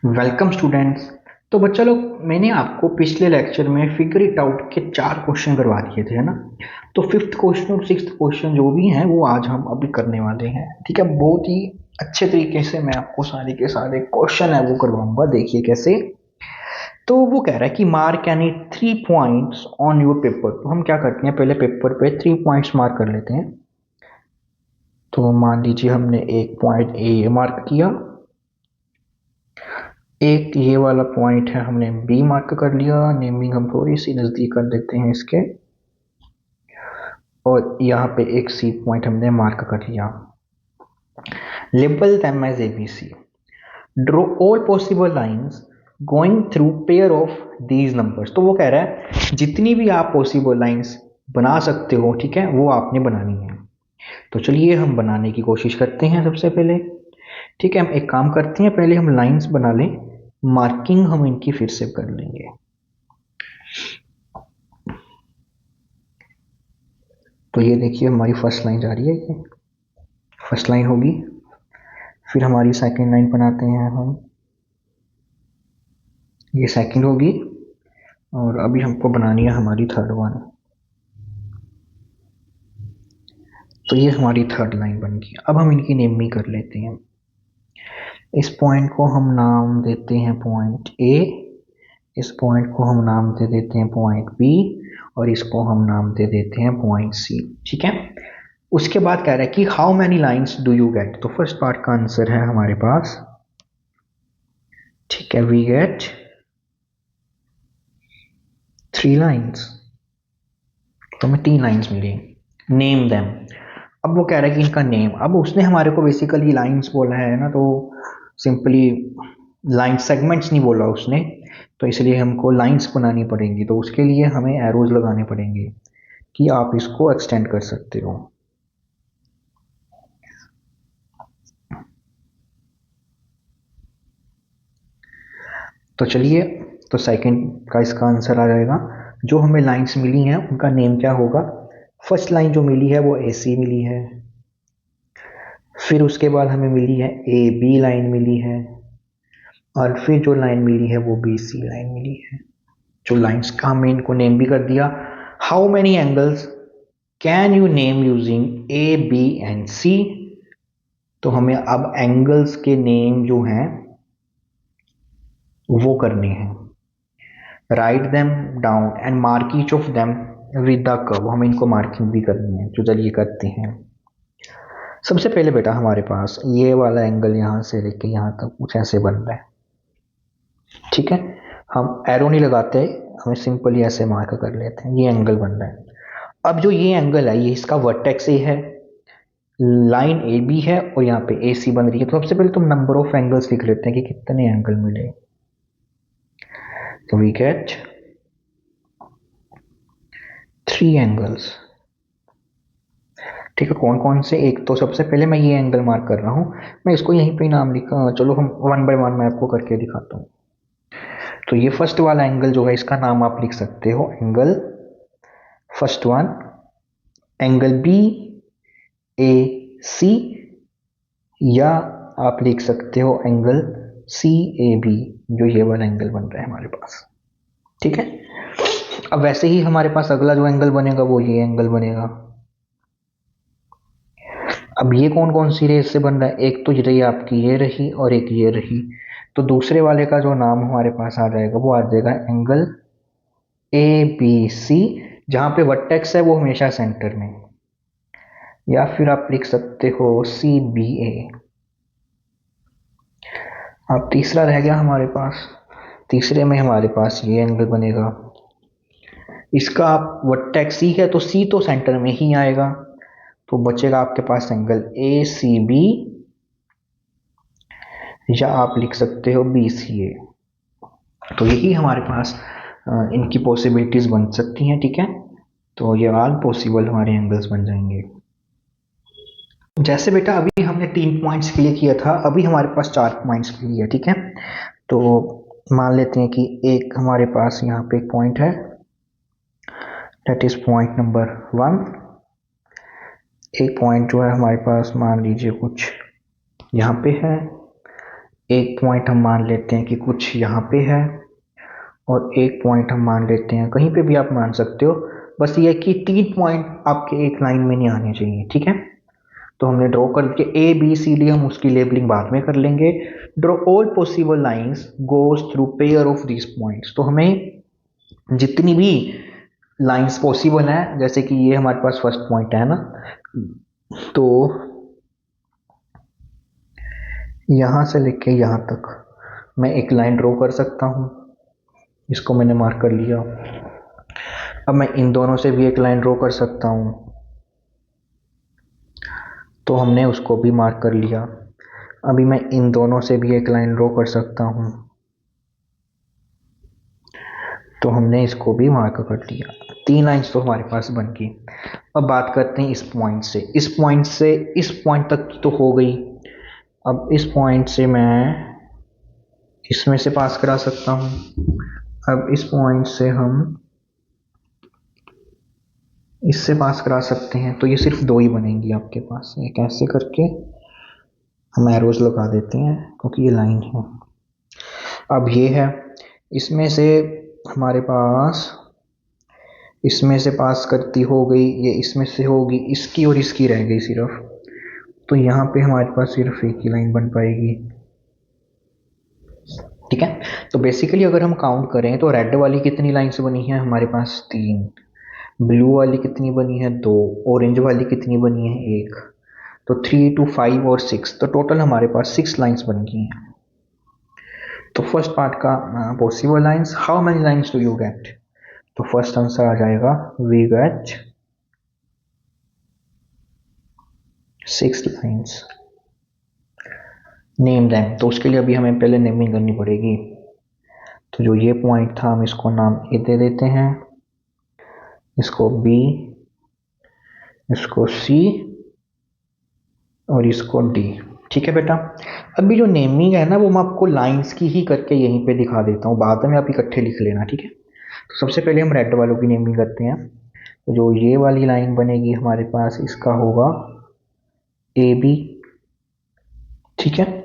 Welcome students. तो बच्चा लोग, मैंने आपको पिछले लेक्चर में फिगर इट आउट के 4 क्वेश्चन करवा दिए थे, है ना। तो फिफ्थ क्वेश्चन और सिक्स्थ क्वेश्चन जो भी हैं वो आज हम अभी करने वाले हैं। ठीक है, बहुत ही अच्छे तरीके से मैं आपको सारे के सारे क्वेश्चन है वो करवाऊंगा। देखिए कैसे। तो वो कह रहा है कि mark any 3 points on your paper. तो हम क्या करते हैं, पहले पेपर पे 3 पॉइंट्स मार्क कर लेते हैं। तो मान लीजिए हमने एक पॉइंट ए मार्क किया, एक ये वाला पॉइंट है हमने बी मार्क कर लिया, नेमिंग हम थोड़ी सी नज़दीक कर देते हैं इसके, और यहाँ पे एक सी पॉइंट हमने मार्क कर लिया। Label them as ABC. Draw all possible lines going through pair of these numbers. तो वो कह रहा है जितनी भी आप पॉसिबल लाइंस बना सकते हो, ठीक है, वो आपने बनानी है। तो चलिए हम बनाने की कोशिश करते हैं सबसे पहले। ठीक है, हम एक काम करते हैं, पहले हम लाइंस बना लें, मार्किंग हम इनकी फिर से कर लेंगे। तो ये देखिए हमारी फर्स्ट लाइन जा रही है, ये फर्स्ट लाइन होगी। फिर हमारी सेकंड लाइन बनाते हैं हम, ये सेकंड होगी। और अभी हमको बनानी है हमारी थर्ड वन। तो ये हमारी थर्ड लाइन बन गई। अब हम इनकी नेमिंग कर लेते हैं। इस पॉइंट को हम नाम देते हैं पॉइंट ए, इस पॉइंट को हम नाम दे देते हैं पॉइंट बी, और इसको हम नाम दे देते हैं पॉइंट सी। ठीक है। उसके बाद कह रहा है कि how many lines do you get. तो फर्स्ट पार्ट का आंसर है हमारे पास, ठीक है, वी गेट 3 लाइन्स। तो हमें 3 लाइन्स मिली। Name them. अब वो कह रहा है कि इनका नेम, अब उसने हमारे को बेसिकली लाइन्स बोला है ना, तो सिंपली लाइन सेगमेंट्स नहीं बोला उसने, तो इसलिए हमको लाइन्स बनानी पड़ेंगी। तो उसके लिए हमें एरोज लगाने पड़ेंगे कि आप इसको एक्सटेंड कर सकते हो। तो चलिए, तो सेकंड का इसका आंसर आ जाएगा। जो हमें लाइंस मिली हैं उनका नेम क्या होगा। फर्स्ट लाइन जो मिली है वो ए सी मिली है, फिर उसके बाद हमें मिली है ए बी लाइन मिली है, और फिर जो लाइन मिली है वो बी सी लाइन मिली है। जो लाइंस का हमने इनको नेम भी कर दिया। How many angles can you name using A B and C. तो हमें अब एंगल्स के नेम जो हैं वो करने हैं। Write them down and mark each of them with the curve. हमें इनको मार्किंग भी करनी है, तो चलिए करते हैं। सबसे पहले बेटा हमारे पास ये वाला एंगल यहाँ से लेके यहाँ तक कुछ ऐसे बन रहा है, ठीक है। हम एरो नहीं लगाते, हमें सिंपली ऐसे मार्क कर लेते हैं, ये एंगल बन रहा है। अब जो ये एंगल है ये इसका वर्टेक्स ए है, लाइन ए बी है, और यहाँ पे ए सी बन रही है। तो सबसे पहले तुम नंबर ऑफ एंगल्स लिख लेते हैं कि कितने एंगल मिले। तो वी गेट 3 एंगल्स। ठीक है, कौन कौन से, एक तो सबसे पहले मैं ये एंगल मार्क कर रहा हूँ, मैं इसको यहीं पे नाम लिखा। चलो हम वन बाय वन मैं आपको करके दिखाता हूँ। तो ये फर्स्ट वाला एंगल जो है इसका नाम आप लिख सकते हो angle first one, angle B A C, या आप लिख सकते हो एंगल सी ए बी, जो ये वाला एंगल बन रहा है हमारे पास। ठीक है। अब वैसे ही हमारे पास अगला जो एंगल बनेगा वो ये एंगल बनेगा। अब ये कौन कौन सी रेस से बन रहा है, एक तो ये रही आपकी, ये रही, और एक ये रही। तो दूसरे वाले का जो नाम हमारे पास आ जाएगा वो आ जाएगा एंगल ए बी सी, जहां पे वर्टेक्स है वो हमेशा सेंटर में, या फिर आप लिख सकते हो सी बी ए। अब तीसरा रह गया हमारे पास, तीसरे में हमारे पास ये एंगल बनेगा। इसका आप वर्टेक्स सी है तो सी तो सेंटर में ही आएगा, तो बचेगा आपके पास एंगल ए सी बी, या आप लिख सकते हो बी सी ए। तो यही हमारे पास इनकी पॉसिबिलिटीज बन सकती हैं। ठीक है, तो ये ऑल पॉसिबल हमारे एंगल्स बन जाएंगे। जैसे बेटा अभी हमने 3 पॉइंट्स के लिए किया था, अभी हमारे पास 4 पॉइंट्स के लिए है। ठीक है, तो मान लेते हैं कि एक हमारे पास यहाँ पे एक पॉइंट है, दैट इज पॉइंट नंबर 1। एक पॉइंट जो है हमारे पास मान लीजिए कुछ यहाँ पे है, एक पॉइंट हम मान लेते हैं कि कुछ यहाँ पे है, और एक पॉइंट हम मान लेते हैं, कहीं पे भी आप मान सकते हो, बस ये है कि 3 पॉइंट आपके एक लाइन में नहीं आने चाहिए, ठीक है। तो हमने ड्रॉ कर के ए बी सी डी, हम उसकी लेबलिंग बाद में कर लेंगे। Draw all possible lines goes through pair of these points. तो हमें जितनी भी लाइंस पॉसिबल हैं, जैसे कि ये हमारे पास फर्स्ट पॉइंट है ना, तो यहाँ से लेके यहाँ तक मैं एक लाइन ड्रॉ कर सकता हूँ, इसको मैंने मार्क कर लिया। अब मैं इन दोनों से भी एक लाइन ड्रॉ कर सकता हूँ, तो हमने उसको भी मार्क कर लिया। अभी मैं इन दोनों से भी एक लाइन ड्रॉ कर सकता हूँ, तो हमने इसको भी मार्क कर लिया। 3 लाइन्स तो हमारे पास बन गई। अब बात करते हैं इस पॉइंट से, इस पॉइंट से इस पॉइंट तक की तो हो गई। अब इस पॉइंट से मैं इसमें से पास करा सकता हूँ। अब इस पॉइंट से हम इससे पास करा सकते हैं, तो ये सिर्फ 2 ही बनेंगी आपके पास। एक ऐसे करके हम एरोज लगा देते हैं क्योंकि ये लाइन है। अब ये है, इसमें से हमारे पास इसमें से पास करती हो गई, ये इसमें से होगी, इसकी और इसकी रह गई सिर्फ। तो यहाँ पे हमारे पास सिर्फ एक ही लाइन बन पाएगी, ठीक है। तो बेसिकली अगर हम काउंट करें तो रेड वाली कितनी लाइन्स बनी है हमारे पास? 3। ब्लू वाली कितनी बनी है? 2। ऑरेंज वाली कितनी बनी है? 1। तो 3 2 5 और 6, तो टोटल हमारे पास 6 लाइन्स बन गई हैं। तो फर्स्ट पार्ट का possible lines, how many lines do you get? तो फर्स्ट आंसर आ जाएगा we get 6 lines. Name them, तो उसके लिए अभी हमें पहले नेमिंग करनी पड़ेगी। तो जो ये पॉइंट था हम इसको नाम ए दे देते हैं, इसको बी, इसको सी और इसको डी, ठीक है बेटा। अभी जो नेमिंग है ना वो मैं आपको लाइंस की ही करके यहीं पे दिखा देता हूँ, बाद में आप इकट्ठे लिख लेना, ठीक है। तो सबसे पहले हम रेड वालों की नेमिंग करते हैं। तो जो ये वाली लाइन बनेगी हमारे पास, इसका होगा ए बी, ठीक है।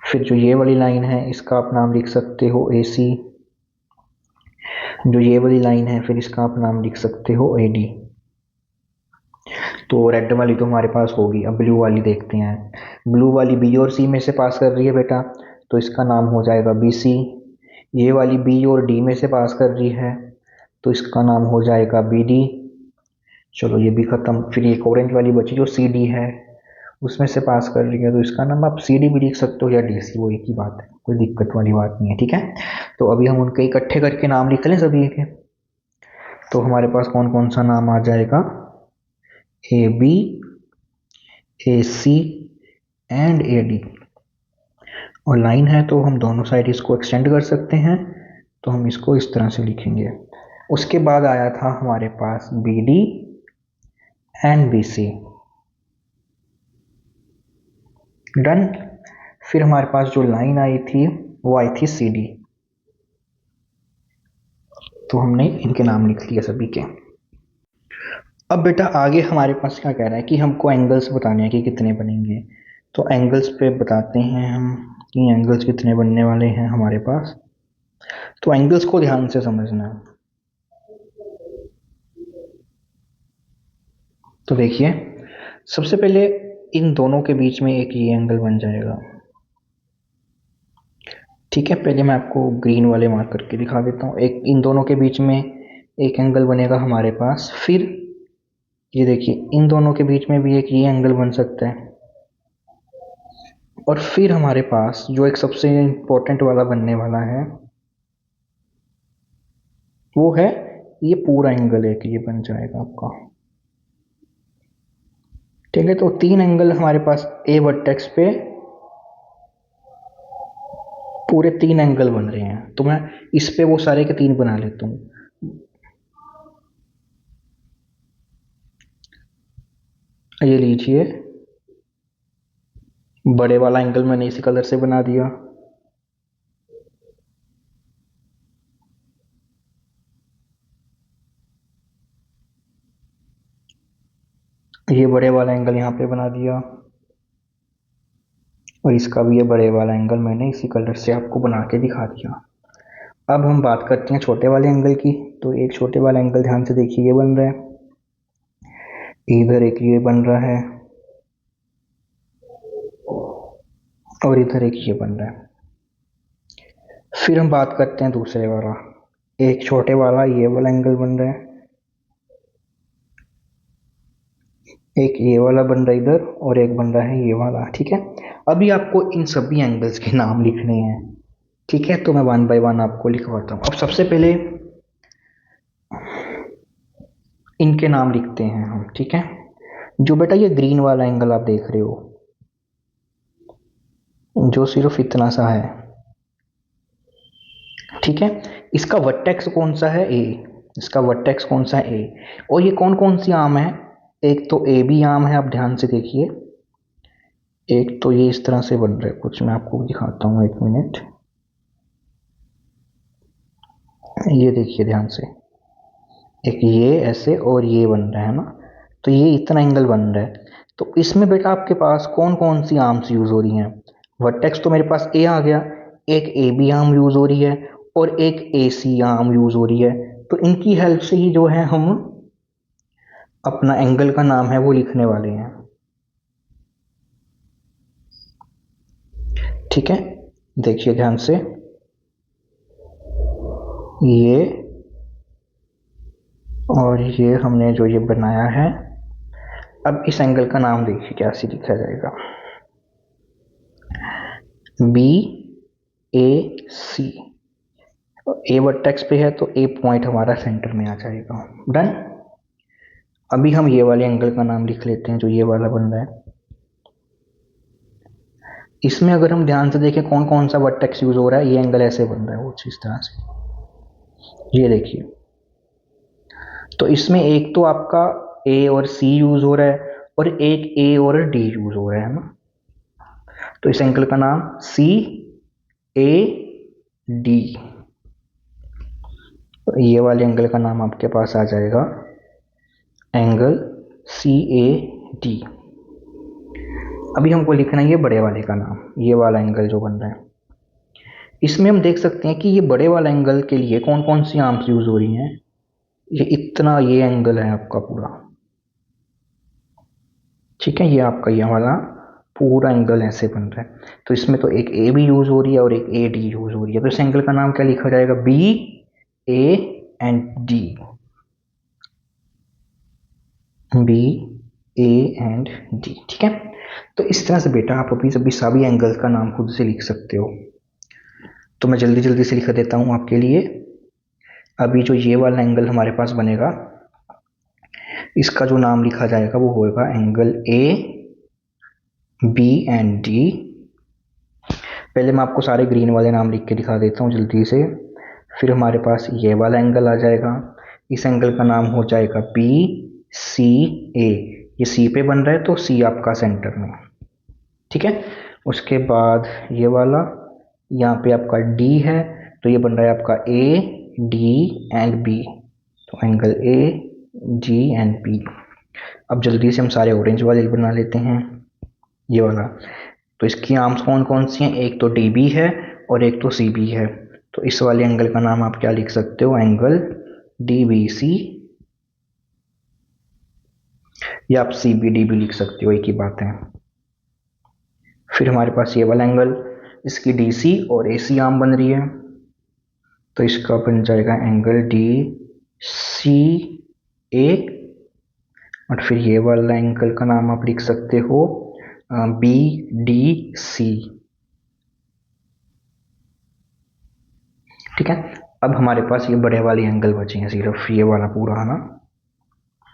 फिर जो ये वाली लाइन है इसका आप नाम लिख सकते हो ए सी। जो ये वाली लाइन है फिर इसका आप नाम लिख सकते हो ए डी। तो रेड वाली तो हमारे पास होगी। अब ब्लू वाली देखते हैं। ब्लू वाली बी और सी में से पास कर रही है बेटा, तो इसका नाम हो जाएगा बी सी। ये वाली बी और डी में से पास कर रही है, तो इसका नाम हो जाएगा बी डी। चलो ये भी खत्म। फिर एक ऑरेंज वाली बची जो सी डी है, उसमें से पास कर रही है, तो इसका नाम आप सी डी भी लिख सकते हो या डी सी, वो एक ही बात है, कोई दिक्कत वाली बात नहीं है, ठीक है। तो अभी हम उनके इकट्ठे करके नाम लिख लें सभी के। तो हमारे पास कौन कौन सा नाम आ जाएगा? A B, A C and A D. और लाइन है तो हम दोनों साइड इसको एक्सटेंड कर सकते हैं, तो हम इसको इस तरह से लिखेंगे। उसके बाद आया था हमारे पास B D and B C, done. फिर हमारे पास जो लाइन आई थी वो आई थी सी डी, तो हमने इनके नाम लिख लिए सभी के। अब बेटा आगे हमारे पास क्या कह रहा है कि हमको एंगल्स बताने हैं कि कितने बनेंगे। तो एंगल्स पे बताते हैं हम कि एंगल्स कितने बनने वाले हैं हमारे पास। तो एंगल्स को ध्यान से समझना है। तो देखिए, सबसे पहले इन दोनों के बीच में एक ये एंगल बन जाएगा, ठीक है। पहले मैं आपको ग्रीन वाले मार्क करके दिखा देता हूँ। एक इन दोनों के बीच में एक एंगल बनेगा हमारे पास। फिर ये देखिए, इन दोनों के बीच में भी एक ये एंगल बन सकता है। और फिर हमारे पास जो एक सबसे इम्पोर्टेंट वाला बनने वाला है वो है ये पूरा एंगल एक ये बन जाएगा आपका, ठीक है। तो 3 एंगल हमारे पास ए वर्टेक्स पे पूरे 3 एंगल बन रहे हैं। तो मैं इस पे वो सारे के 3 बना लेता हूँ। ये लीजिए, बड़े वाला एंगल मैंने इसी कलर से बना दिया। ये बड़े वाला एंगल यहाँ पे बना दिया। और इसका भी ये बड़े वाला एंगल मैंने इसी कलर से आपको बना के दिखा दिया। अब हम बात करते हैं छोटे वाले एंगल की। तो एक छोटे वाला एंगल ध्यान से देखिए, ये बन रहा है, इधर एक ये बन रहा है, और इधर एक ये बन रहा है। फिर हम बात करते हैं दूसरे वाला, एक छोटे वाला ये वाला एंगल बन रहा है, एक ये वाला बन रहा है इधर, और एक बन रहा है ये वाला। ठीक है, अभी आपको इन सभी एंगल्स के नाम लिखने हैं। ठीक है, तो मैं वन बाय वन आपको लिखवाता हूँ। अब सबसे पहले इनके नाम लिखते हैं हम। ठीक है, जो बेटा ये ग्रीन वाला एंगल आप देख रहे हो, जो सिर्फ इतना सा है, ठीक है, इसका वर्टेक्स कौन सा है? ए। इसका वर्टेक्स कौन सा है? ए। और ये कौन कौन सी आर्म है? एक तो ए बी आर्म है, आप ध्यान से देखिए। एक तो ये इस तरह से बन रहा है कुछ, मैं आपको दिखाता हूँ, एक मिनट। ये देखिए ध्यान से, एक ये ऐसे और ये बन रहा है ना, तो ये इतना एंगल बन रहा है। तो इसमें बेटा आपके पास कौन कौन सी आर्म्स यूज हो रही हैं? वर्टेक्स तो मेरे पास ए आ गया, एक ए बी आर्म यूज हो रही है, और एक ए सी आर्म यूज हो रही है। तो इनकी हेल्प से ही जो है हम अपना एंगल का नाम है वो लिखने वाले हैं। ठीक है, देखिए ध्यान से, ये और ये हमने जो ये बनाया है। अब इस एंगल का नाम देखिए कैसे लिखा जाएगा, B A C. A vertex पे है तो ए पॉइंट हमारा सेंटर में आ जाएगा। डन। अभी हम ये वाले एंगल का नाम लिख लेते हैं, जो ये वाला बन रहा है। इसमें अगर हम ध्यान से देखें कौन कौन सा वर्टेक्स यूज हो रहा है, ये एंगल ऐसे बन रहा है वो इस तरह से, ये देखिए। तो इसमें एक तो आपका ए और सी यूज हो रहा है, और एक ए और डी यूज हो रहा है ना। तो इस एंगल का नाम सी ए डी, तो ये वाले एंगल का नाम आपके पास आ जाएगा एंगल सी ए डी। अभी हमको लिखना है ये बड़े वाले का नाम, ये वाला एंगल जो बन रहा है। इसमें हम देख सकते हैं कि ये बड़े वाला एंगल के लिए कौन कौन सी आर्म्स यूज हो रही हैं। ये इतना ये एंगल है आपका पूरा, ठीक है, ये आपका ये वाला पूरा एंगल ऐसे बन रहा है। तो इसमें तो एक ए भी यूज हो रही है और एक ए डी यूज हो रही है। तो इस एंगल का नाम क्या लिखा जाएगा? B A and D, B A and D. ठीक है, तो इस तरह से बेटा आप अभी सभी एंगल्स का नाम खुद से लिख सकते हो। तो मैं जल्दी जल्दी से लिख देता हूं आपके लिए। अभी जो ये वाला एंगल हमारे पास बनेगा, इसका जो नाम लिखा जाएगा वो होगा angle A B and D. पहले मैं आपको सारे ग्रीन वाले नाम लिख के दिखा देता हूँ जल्दी से। फिर हमारे पास ये वाला एंगल आ जाएगा, इस एंगल का नाम हो जाएगा बी सी ए। ये सी पे बन रहा है तो सी आपका सेंटर में, ठीक है। उसके बाद ये वाला, यहाँ पे आपका डी है, तो ये बन रहा है आपका ए डी एंड बी, तो angle A D and B. अब जल्दी से हम सारे ऑरेंज वाले बना लेते हैं, ये वाला। तो इसकी आर्म्स कौन कौन सी हैं? एक तो डी बी है और एक तो सी बी है। तो इस वाले एंगल का नाम आप क्या लिख सकते हो? एंगल डी बी सी, या आप सी बी डी भी लिख सकते हो, एक ही बात है। फिर हमारे पास ये वाला एंगल, इसकी डी सी और ए सी आर्म बन रही है, तो इसका बन जाएगा एंगल डी सी ए। और फिर ये वाला एंगल का नाम आप लिख सकते हो बी डी सी, ठीक है। अब हमारे पास ये बड़े वाले एंगल बचे हैं, सिर्फ ये वाला पूरा है ना,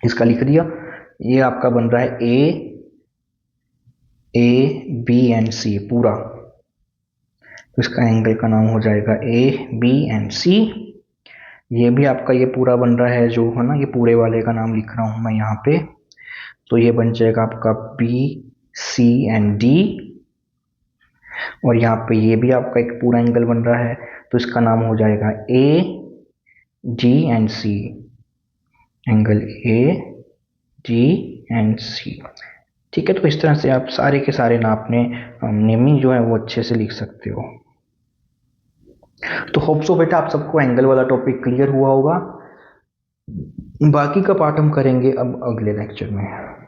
इसका लिख दिया। ये आपका बन रहा है ए बी एंड सी पूरा, तो इसका एंगल का नाम हो जाएगा ए बी एंड सी। ये भी आपका ये पूरा बन रहा है जो है ना, ये पूरे वाले का नाम लिख रहा हूं मैं यहाँ पे, तो ये बन जाएगा आपका बी सी एंड डी। और यहाँ पे ये भी आपका एक पूरा एंगल बन रहा है, तो इसका नाम हो जाएगा A D and C, angle A D and C. ठीक है, तो इस तरह से आप सारे के सारे ना अपने नेमिंग जो है वो अच्छे से लिख सकते हो। तो होप सो बेटा आप सबको एंगल वाला टॉपिक क्लियर हुआ होगा। बाकी का पार्ट हम करेंगे अब अगले लेक्चर में।